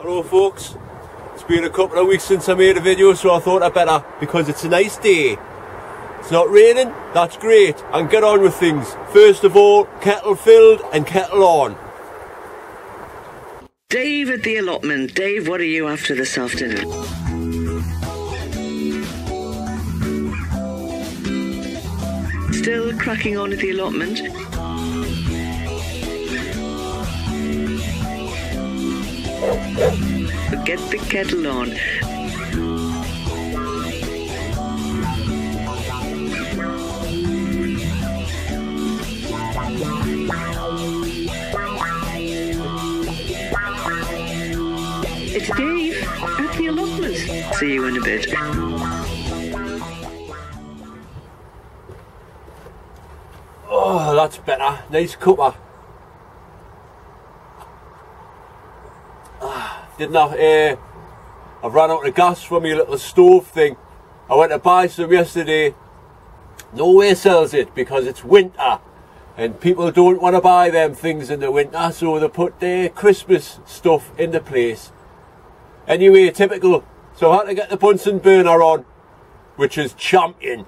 Hello folks, it's been a couple of weeks since I made a video, so I thought I'd better, because it's a nice day. It's not raining, that's great, and get on with things. First of all, kettle filled and kettle on. Dave at the allotment. Dave, what are you after this afternoon? Still cracking on at the allotment? Get the kettle on. It's Dave at the allotment. See you in a bit. Oh, that's better. Nice cuppa. Didn't I? I've run out of gas from my little stove thing. I went to buy some yesterday. Nowhere sells it because it's winter and people don't want to buy them things in the winter, so they put their Christmas stuff in the place. Anyway, typical. So I had to get the Bunsen burner on, which is champion.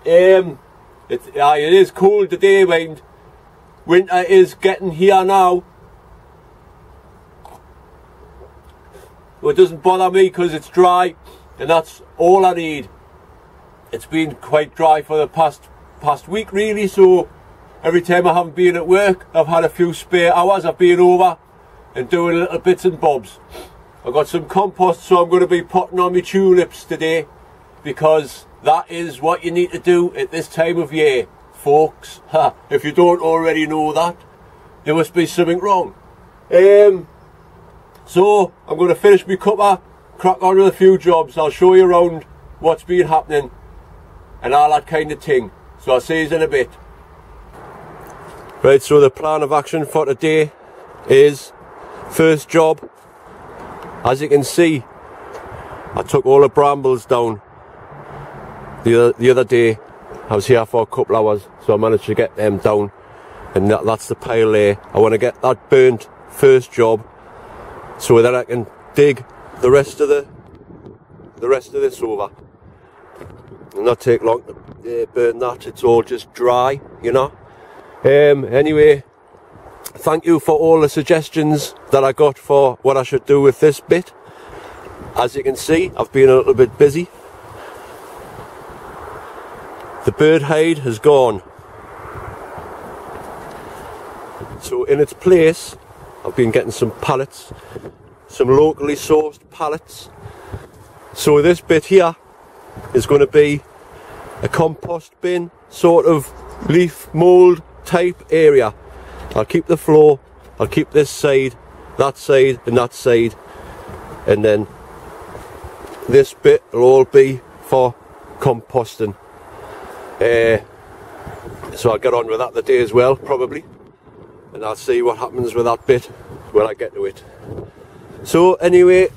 It is cold today, mind. Winter is getting here now. Well, it doesn't bother me because it's dry, and that's all I need. It's been quite dry for the past week really, so every time I haven't been at work, I've had a few spare hours. I've been over and doing little bits and bobs. I've got some compost, so I'm going to be potting on my tulips today, because that is what you need to do at this time of year, folks. If you don't already know that, there must be something wrong. So I'm going to finish my cuppa, crack on with a few jobs. I'll show you around what's been happening and all that kind of thing. So I'll see you in a bit. Right, so the plan of action for today is, first job, as you can see, I took all the brambles down the other day. I was here for a couple hours, so I managed to get them down, and that's the pile there. I want to get that burnt first job, so that I can dig the rest of this over. It'll not take long to burn that. It's all just dry, you know. Anyway, thank you for all the suggestions that I got for what I should do with this bit. As you can see, I've been a little bit busy. The bird hide has gone, so in its place I've been getting some pallets, some locally sourced pallets. So this bit here is going to be a compost bin, sort of leaf mould type area. I'll keep the floor, I'll keep this side, and that side, and then this bit will all be for composting. So I'll get on with that today as well, probably, and I'll see what happens with that bit when I get to it. So anyway,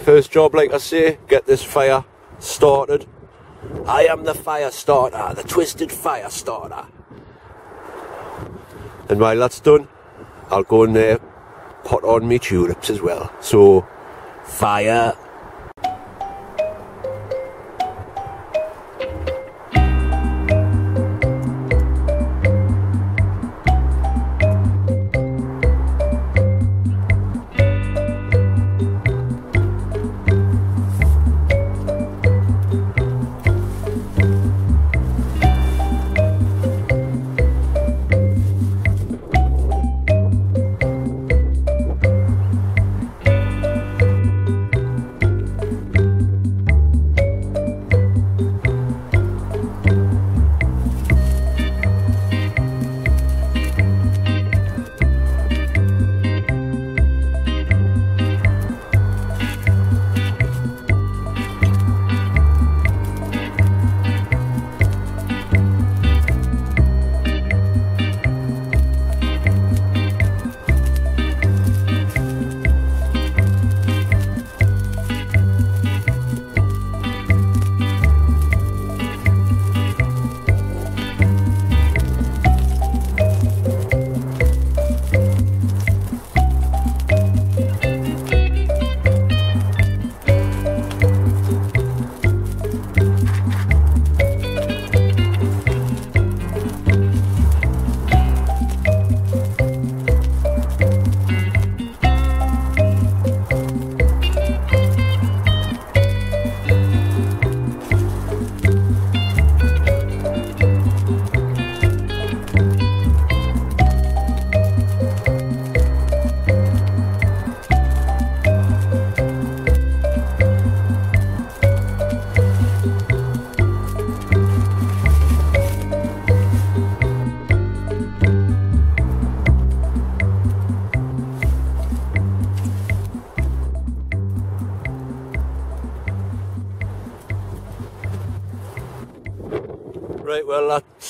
first job, like I say, get this fire started. I am the fire starter, the twisted fire starter. And while that's done, I'll go in there, pot on me tulips as well. So, fire.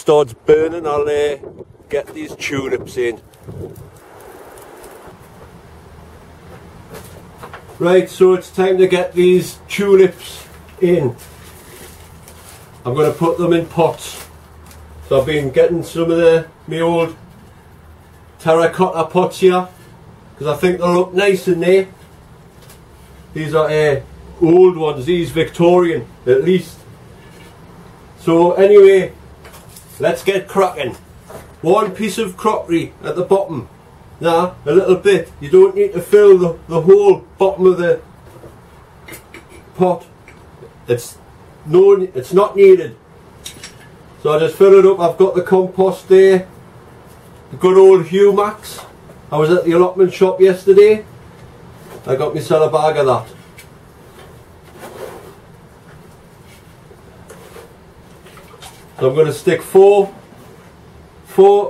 starts burning, I'll get these tulips in. Right, so it's time to get these tulips in. I'm going to put them in pots. So I've been getting some of my old terracotta pots here, because I think they'll look nice in there. These are old ones, these Victorian at least. So anyway, let's get cracking. One piece of crockery at the bottom. Now, a little bit. You don't need to fill the whole bottom of the pot. It's not needed. So I just fill it up. I've got the compost there. The good old Humax. I was at the allotment shop yesterday. I got myself a bag of that. So I'm going to stick four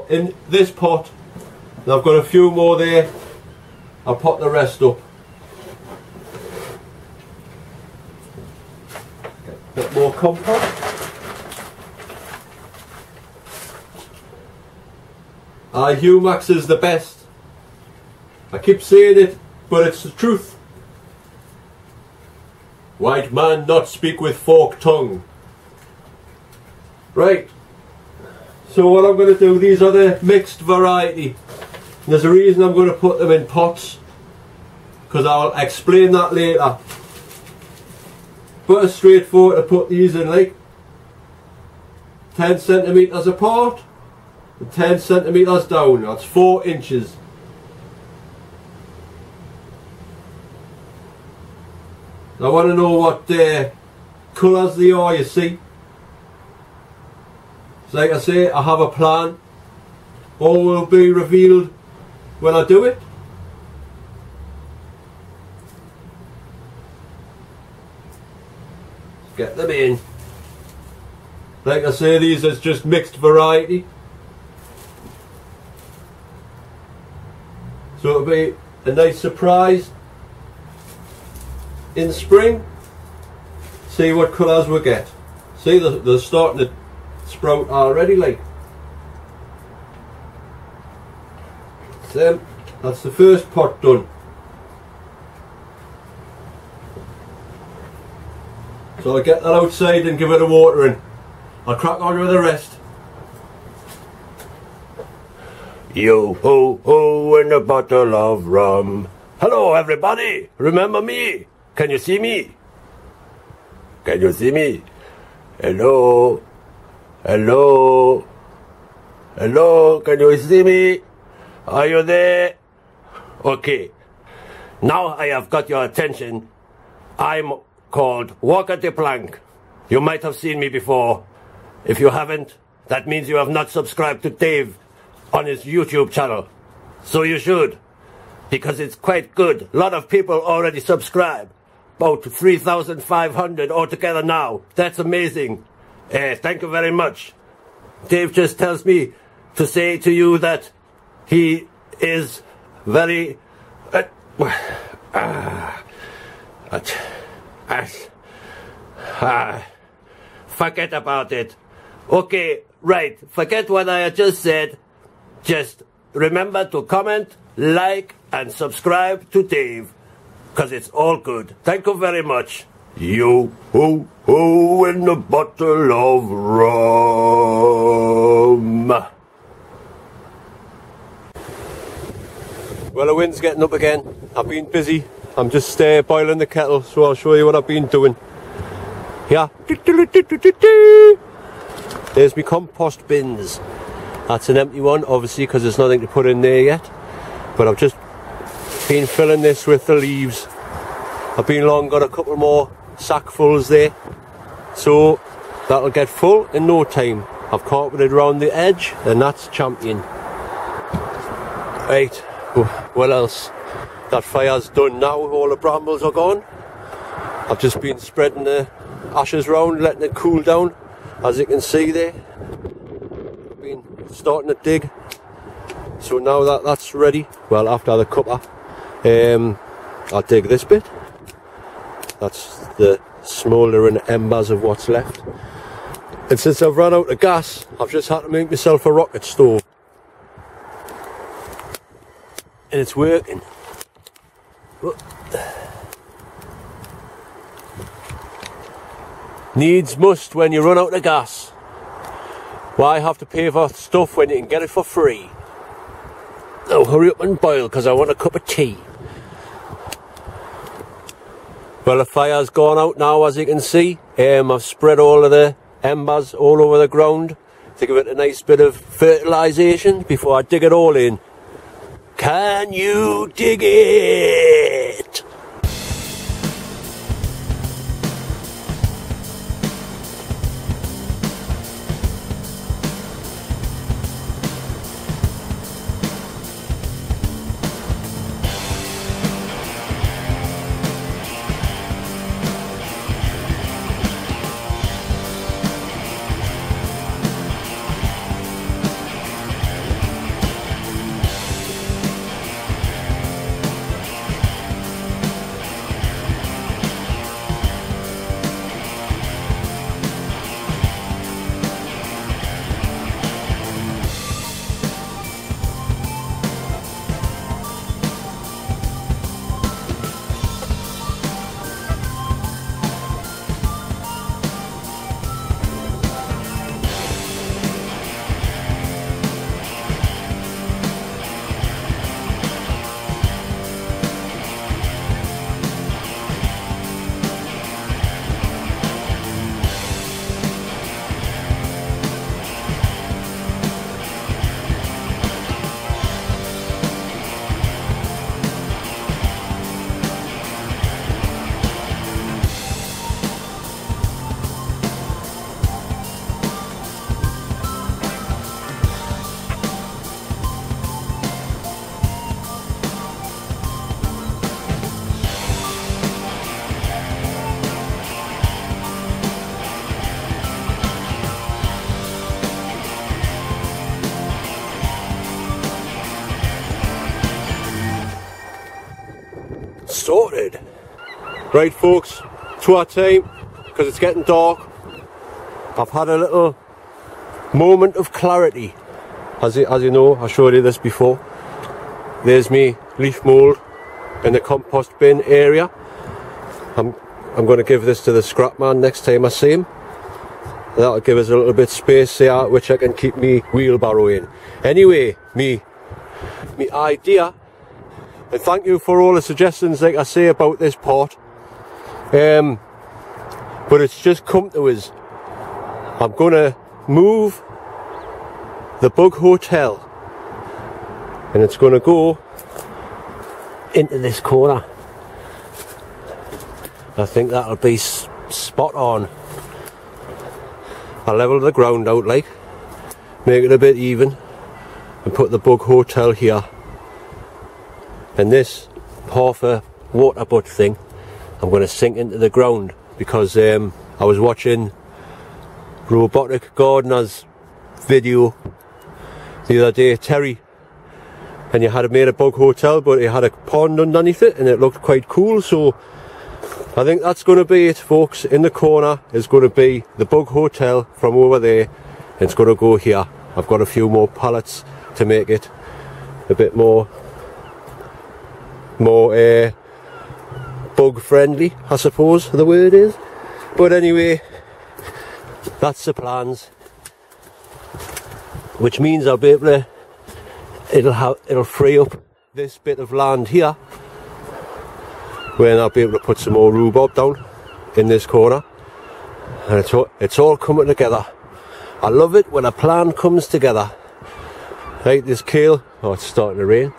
in this pot, and I've got a few more there. I'll pot the rest up. Get a bit more compost. Humax is the best. I keep saying it, but it's the truth. White man not speak with forked tongue. Right, so what I'm going to do, these are the mixed variety. There's a reason I'm going to put them in pots, because I'll explain that later. But it's straightforward to put these in, like 10 centimetres apart and 10 centimetres down. That's 4 inches. I want to know what colours they are, you see. So like I say, I have a plan. All will be revealed when I do it. Get them in. Like I say, these is just mixed variety. So it'll be a nice surprise in spring. See what colours we get. See, they're starting to sprout already, like. So that's the first pot done. So I'll get that outside and give it a watering. I'll crack on with the rest. Yo ho ho and a bottle of rum. Hello everybody, remember me? Can you see me? Can you see me? Hello? Hello? Hello? Can you see me? Are you there? Okay. Now I have got your attention. I'm called Walker the Plank. You might have seen me before. If you haven't, that means you have not subscribed to Dave on his YouTube channel. So you should, because it's quite good. A lot of people already subscribe. About 3,500 altogether now. That's amazing. Thank you very much. Dave just tells me to say to you that he is very... forget about it. Okay, right. Forget what I just said. Just remember to comment, like, and subscribe to Dave, because it's all good. Thank you very much. Yo ho ho and a bottle of rum. Well, the wind's getting up again. I've been busy. I'm just boiling the kettle, so I'll show you what I've been doing. Yeah. There's my compost bins. That's an empty one, obviously, because there's nothing to put in there yet. But I've just been filling this with the leaves. I've been long, got a couple more sackfuls there. So that'll get full in no time. I've carpeted around the edge, and that's champion. Right, what else? That fire's done now, all the brambles are gone. I've just been spreading the ashes round, letting it cool down. As you can see there, I've been starting to dig. So now that that's ready, well, after the cuppa, I'll dig this bit. That's the smouldering embers of what's left. And since I've run out of gas, I've just had to make myself a rocket stove. And it's working. Needs must when you run out of gas. Why have to pay for stuff when you can get it for free? Now hurry up and boil, because I want a cup of tea. Well, the fire's gone out now, as you can see. I've spread all of the embers all over the ground to give it a nice bit of fertilisation before I dig it all in. Can you dig it? Sorted. Right folks, to our time, because it's getting dark. I've had a little moment of clarity. As you know, I showed you this before. There's me leaf mould in the compost bin area. I'm going to give this to the scrap man next time I see him. That'll give us a little bit of space there, which I can keep me wheelbarrow in. Anyway, me idea. And thank you for all the suggestions, like I say, about this pot. But it's just come to us. I'm going to move the bug hotel. And it's going to go into this corner. I think that'll be spot on. I'll level the ground out, like, make it a bit even, and put the bug hotel here. And this half a water butt thing I'm going to sink into the ground, because I was watching Robotic Gardener's video the other day, Terry, and you had made a bug hotel but it had a pond underneath it and it looked quite cool. So I think that's going to be it folks. In the corner is going to be the bug hotel from over there, and it's going to go here. I've got a few more pallets to make it a bit more bug friendly, I suppose the word is. But anyway, that's the plans, which means I'll be able to, it'll free up this bit of land here, where I'll be able to put some more rhubarb down in this corner. And it's all coming together. I love it when a plan comes together. Right, this kale, oh, it's starting to rain.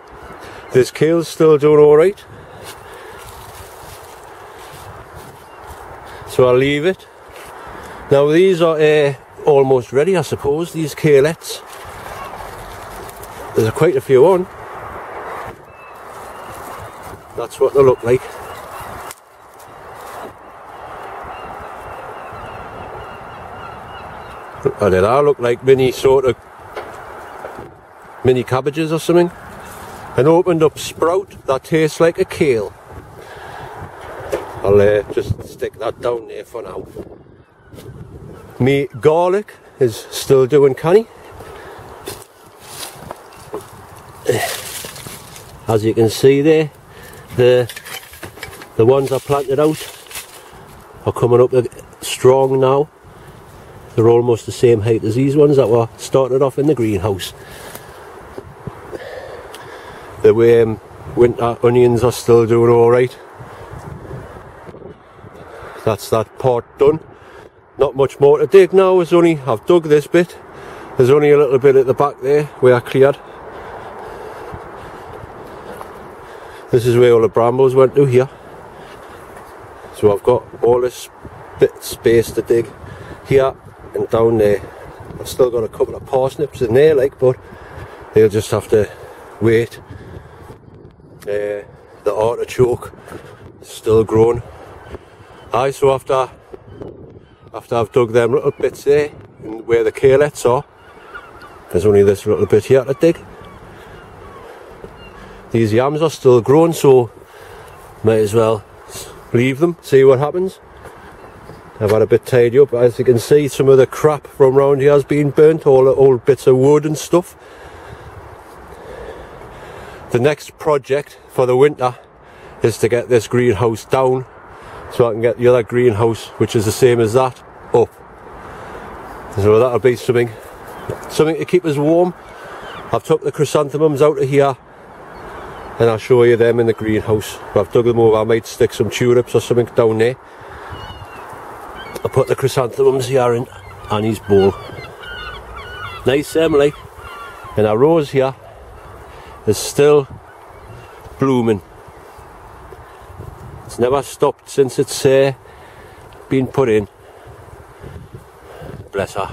This kale's still doing alright. So I'll leave it. Now these are almost ready, I suppose, these kaleettes. There's quite a few on. That's what they look like. Oh, they look like mini cabbages or something. An opened up sprout that tastes like a kale. I'll just stick that down there for now. Me garlic is still doing canny. As you can see there, the ones I planted out are coming up strong now. They're almost the same height as these ones that were started off in the greenhouse. The winter onions are still doing alright. That's that part done. Not much more to dig now. I've dug this bit. There's only a little bit at the back there where I cleared. This is where all the brambles went to here. So I've got all this bit of space to dig here and down there. I've still got a couple of parsnips in there, but they'll just have to wait. The artichoke is still growing. So after I've dug them little bits there where the carelets are, there's only this little bit here to dig. These yams are still growing, so might as well leave them, see what happens. I've had a bit tidy up. As you can see, some of the crap from around here has been burnt, all the old bits of wood and stuff. The next project for the winter is to get this greenhouse down so I can get the other greenhouse, which is the same as that, up. So that'll be something to keep us warm. I've took the chrysanthemums out of here and I'll show you them in the greenhouse. I've dug them over. I might stick some tulips or something down there. I put the chrysanthemums here in Annie's bowl. Nice Emily. And our rose here is still blooming. It's never stopped since it's been put in. Bless her.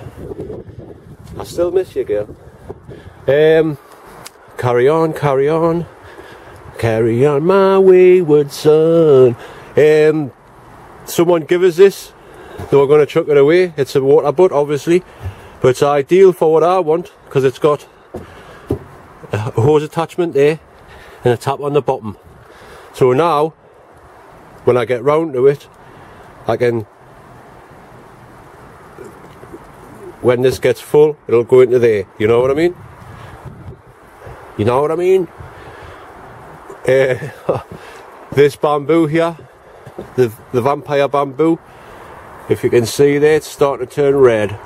I still miss you, girl. Carry on, carry on. Carry on, my wayward son. Someone give us this. They were going to chuck it away. It's a water butt, obviously, but it's ideal for what I want because it's got a hose attachment there and a tap on the bottom. So now, when I get round to it, I can, when this gets full, it'll go into there. You know what I mean? You know what I mean? This bamboo here, the vampire bamboo, if you can see there, it's starting to turn red.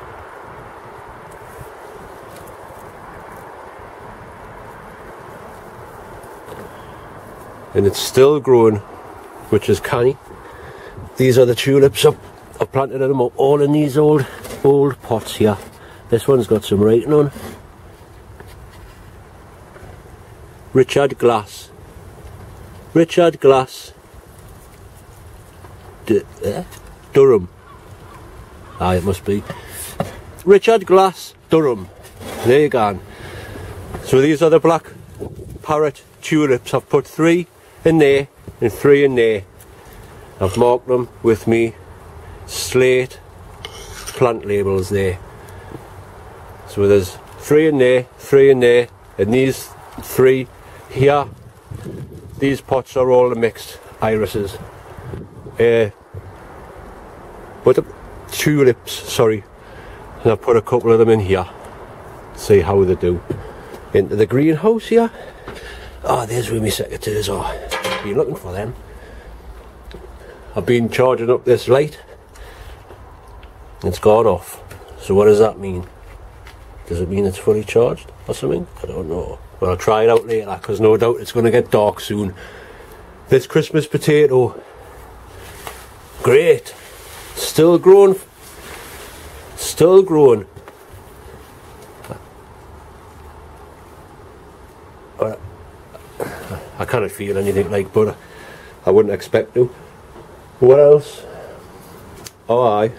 And it's still growing, which is canny. These are the tulips. I've planted them up all in these old pots here. This one's got some writing on. Richard Glass. Richard Glass. Durham. It must be. Richard Glass, Durham. There you go. So these are the black parrot tulips. I've put 3 in there and 3 in there. I've marked them with me slate plant labels there. So there's 3 in there, 3 in there, and these 3 here. These pots are all the mixed irises. But the tulips, sorry. And I've put a couple of them in here. See how they do. Into the greenhouse here. There's where my secateurs are. Been looking for them. I've been charging up this light. It's gone off. So what does that mean? Does it mean it's fully charged or something? I don't know. But I'll try it out later because no doubt it's going to get dark soon. This Christmas potato. Great. Still growing. Still growing. I can't feel anything but I wouldn't expect to. What else? My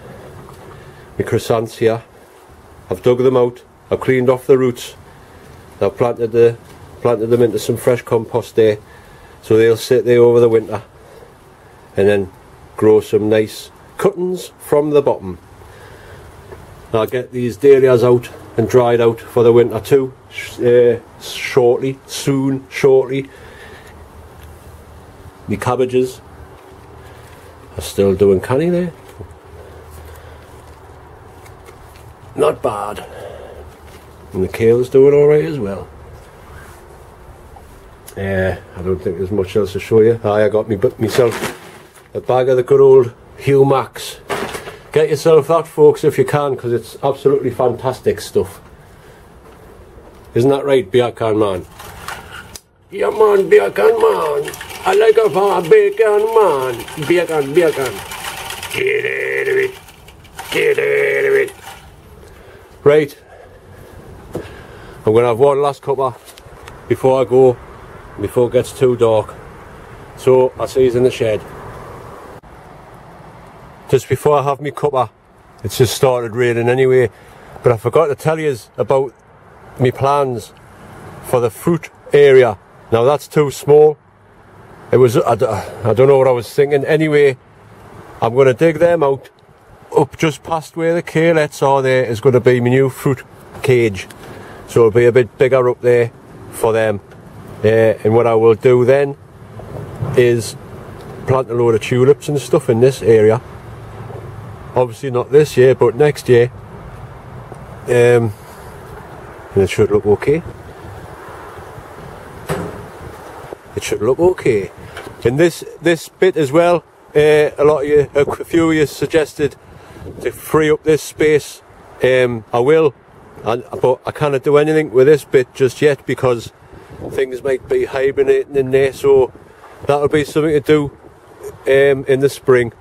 chrysanthemums here. I've dug them out. I've cleaned off the roots. I've planted them into some fresh compost there, so they'll sit there over the winter, and then grow some nice cuttings from the bottom. I'll get these dahlias out and dried out for the winter too, shortly. My cabbages are still doing canny there. not bad. And the kale's doing alright as well. I don't think there's much else to show you. I got myself a bag of the good old Humax. Get yourself that, folks, if you can, because it's absolutely fantastic stuff. Isn't that right, beer can man? Yeah man, beer can man. I like a beer can man. Beer can. Get out of it. Get out of it. Right. I'm going to have one last cuppa before I go, before it gets too dark. So I'll see you in the shed. Just before I have my cuppa, it's just started raining anyway, but I forgot to tell you about my plans for the fruit area. Now that's too small. It was, I don't know what I was thinking. Anyway, I'm going to dig them out. Up just past where the kaleets are, there is going to be my new fruit cage. So it'll be a bit bigger up there for them. And what I will do then is plant a load of tulips and stuff in this area. Obviously not this year, but next year. And it should look okay. It should look okay. And this bit as well, a few of you suggested to free up this space. I will, but I can't do anything with this bit just yet because things might be hibernating in there, so that'll be something to do in the spring.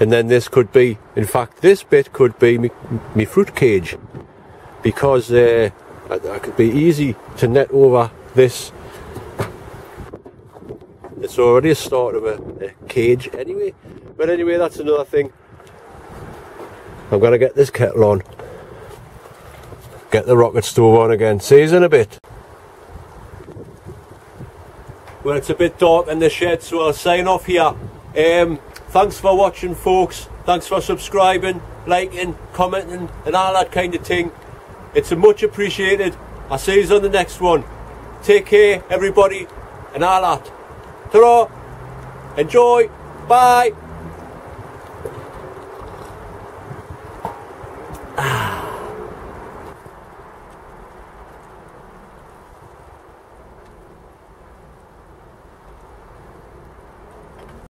And then this could be, in fact this bit could be me fruit cage, because it could be easy to net over this. It's already a start of a cage anyway. But anyway, that's another thing. I'm going to get this kettle on. Get the rocket stove on again. See you in a bit. Well, it's a bit dark in the shed, so I'll sign off here. Thanks for watching, folks. Thanks for subscribing, liking, commenting and all that kind of thing. It's much appreciated. I'll see you on the next one. Take care, everybody, and all that. Ta-ra! Enjoy! Bye!